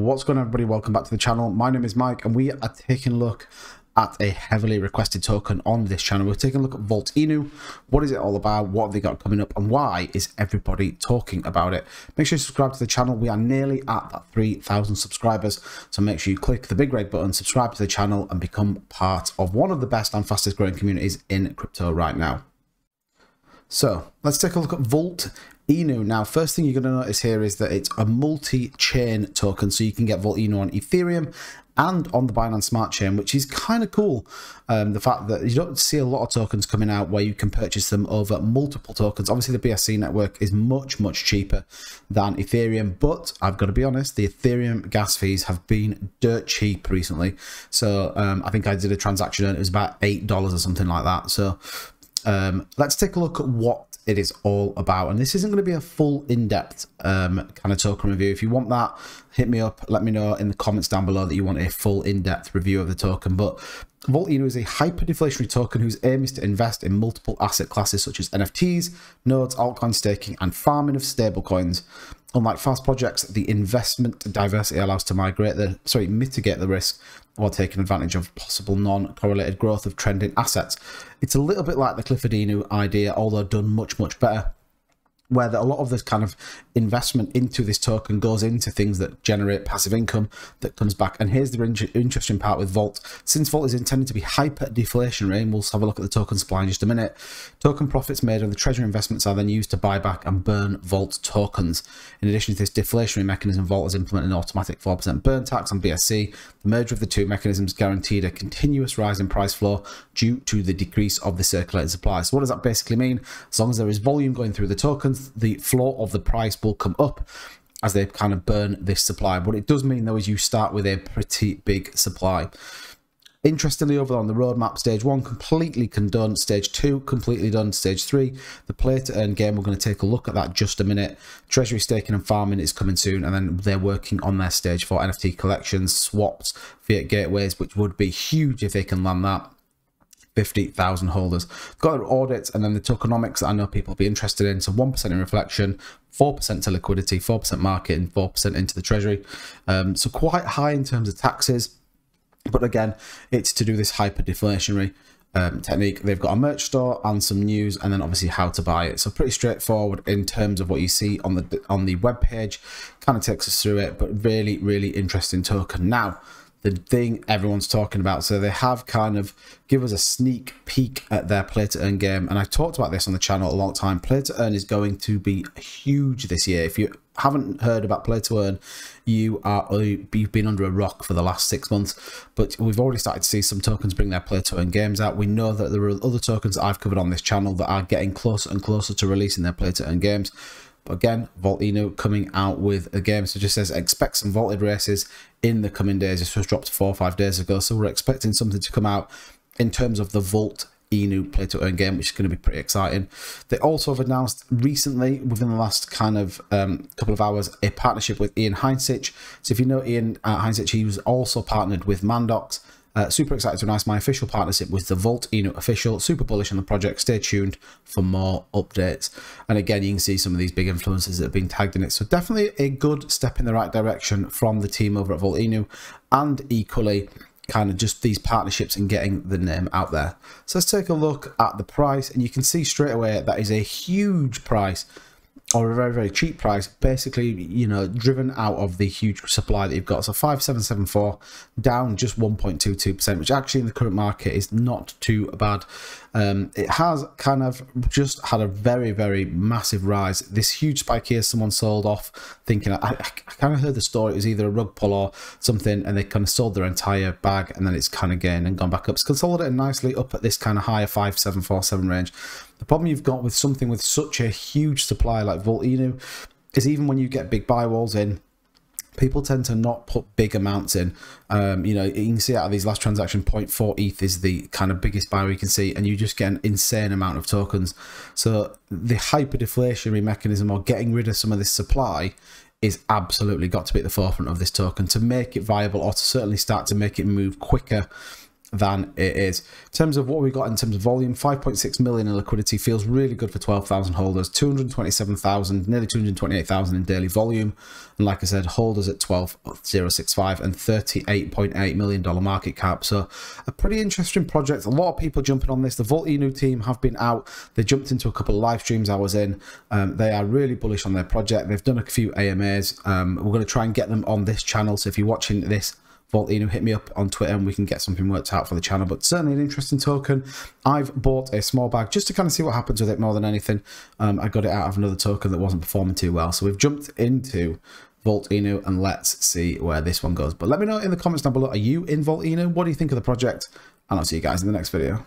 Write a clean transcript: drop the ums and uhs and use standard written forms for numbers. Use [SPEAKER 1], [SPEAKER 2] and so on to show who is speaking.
[SPEAKER 1] What's going on, everybody? Welcome back to the channel. My name is Mike and we are taking a look at a heavily requested token on this channel. We're taking a look at Vault INU. What is it all about? What have they got coming up? And why is everybody talking about it? Make sure you subscribe to the channel. We are nearly at that 3,000 subscribers. So make sure you click the big red button, subscribe to the channel and become part of one of the best and fastest growing communities in crypto right now. So let's take a look at Vault INU. Now, first thing you're going to notice here is that it's a multi-chain token, so you can get Vault INU on Ethereum and on the Binance Smart Chain, which is kind of cool. The fact that you don't see a lot of tokens coming out where you can purchase them over multiple tokens. Obviously, the BSC network is much cheaper than Ethereum, but I've got to be honest, the Ethereum gas fees have been dirt cheap recently. So I think I did a transaction and it was about $8 or something like that. So let's take a look at what it is all about. And this isn't going to be a full in-depth kind of token review. If you want that, hit me up, let me know in the comments down below that you want a full in-depth review of the token. But Vault INU is a hyper-deflationary token whose aim is to invest in multiple asset classes such as NFTs, nodes, altcoin staking, and farming of stablecoins. Unlike fast projects, the investment diversity allows to mitigate the risk while taking advantage of possible non-correlated growth of trending assets. It's a little bit like the Clifford INU idea, although done much better, where a lot of this kind of investment into this token goes into things that generate passive income that comes back. And here's the interesting part with Vault. Since Vault is intended to be hyper deflationary, and we'll have a look at the token supply in just a minute, token profits made on the treasury investments are then used to buy back and burn Vault tokens. In addition to this deflationary mechanism, Vault has implemented an automatic 4% burn tax on BSC. The merger of the two mechanisms guaranteed a continuous rise in price flow due to the decrease of the circulating supply. So what does that basically mean? As long as there is volume going through the tokens, the floor of the price will come up as they kind of burn this supply. What it does mean though is you start with a pretty big supply. Interestingly, over on the roadmap, stage 1 completely done, stage 2 completely done, stage 3 the play to earn game. We're going to take a look at that just a minute. Treasury staking and farming is coming soon, and then they're working on their stage 4 NFT collections, swaps, fiat gateways, which would be huge if they can land that. 50,000 holders. Got their audits and then the tokenomics that I know people will be interested in. So 1% in reflection, 4% to liquidity, 4% market, and 4% into the treasury. So quite high in terms of taxes. But again, it's to do this hyper deflationary technique. They've got a merch store and some news, and then obviously how to buy it. So pretty straightforward in terms of what you see on the web page. Kind of takes us through it, but really interesting token. Now, the thing everyone's talking about, so they have kind of give us a sneak peek at their play to earn game, and I talked about this on the channel a long time. Play to earn is going to be huge this year. If you haven't heard about play to earn, you've been under a rock for the last 6 months, but we've already started to see some tokens bring their play to earn games out. We know that there are other tokens that I've covered on this channel that are getting closer and closer to releasing their play to earn games. Again, Vault INU coming out with a game. So it just says expect some vaulted races in the coming days. This was dropped 4 or 5 days ago, so we're expecting something to come out in terms of the Vault INU play to earn game, which is going to be pretty exciting. They also have announced recently, within the last kind of couple of hours, a partnership with Ian Heinzich. So if you know Ian Heinzich, he was also partnered with Mandox. Super excited to announce my official partnership with the Vault INU official. Super bullish on the project. Stay tuned for more updates. And again, you can see some of these big influencers that have been tagged in it. So definitely a good step in the right direction from the team over at Vault INU, and equally kind of just these partnerships and getting the name out there. So let's take a look at the price, and you can see straight away that is a huge price, or a very cheap price, basically, you know, driven out of the huge supply that you've got. So 5774 down just 1.22%, which actually in the current market is not too bad. It has kind of just had a very massive rise. This huge spike here, someone sold off thinking, I kind of heard the story, it was either a rug pull or something, and they kind of sold their entire bag, and then it's kind of gained and gone back up. It's consolidated nicely up at this kind of higher 5747 range. The problem you've got with something with such a huge supply like Vault INU is even when you get big buy walls in, people tend to not put big amounts in. You know, you can see out of these last transactions, 0.4 ETH is the kind of biggest buy we can see, and you just get an insane amount of tokens. So the hyper deflationary mechanism, or getting rid of some of this supply, is absolutely got to be at the forefront of this token to make it viable, or to certainly start to make it move quicker than it is. In terms of what we got in terms of volume, 5.6 million in liquidity feels really good for 12,000 holders, 227,000, nearly 228,000 in daily volume. And like I said, holders at 12,065 and $38.8 million market cap. So a pretty interesting project. A lot of people jumping on this. The Vault INU team have been out. They jumped into a couple of live streams I was in. They are really bullish on their project. They've done a few AMAs. We're going to try and get them on this channel. So if you're watching this Vault INU, hit me up on Twitter and we can get something worked out for the channel. But certainly an interesting token. I've bought a small bag just to kind of see what happens with it more than anything. I got it out of another token that wasn't performing too well. So we've jumped into Vault INU and let's see where this one goes. But let me know in the comments down below, are you in Vault INU? What do you think of the project? And I'll see you guys in the next video.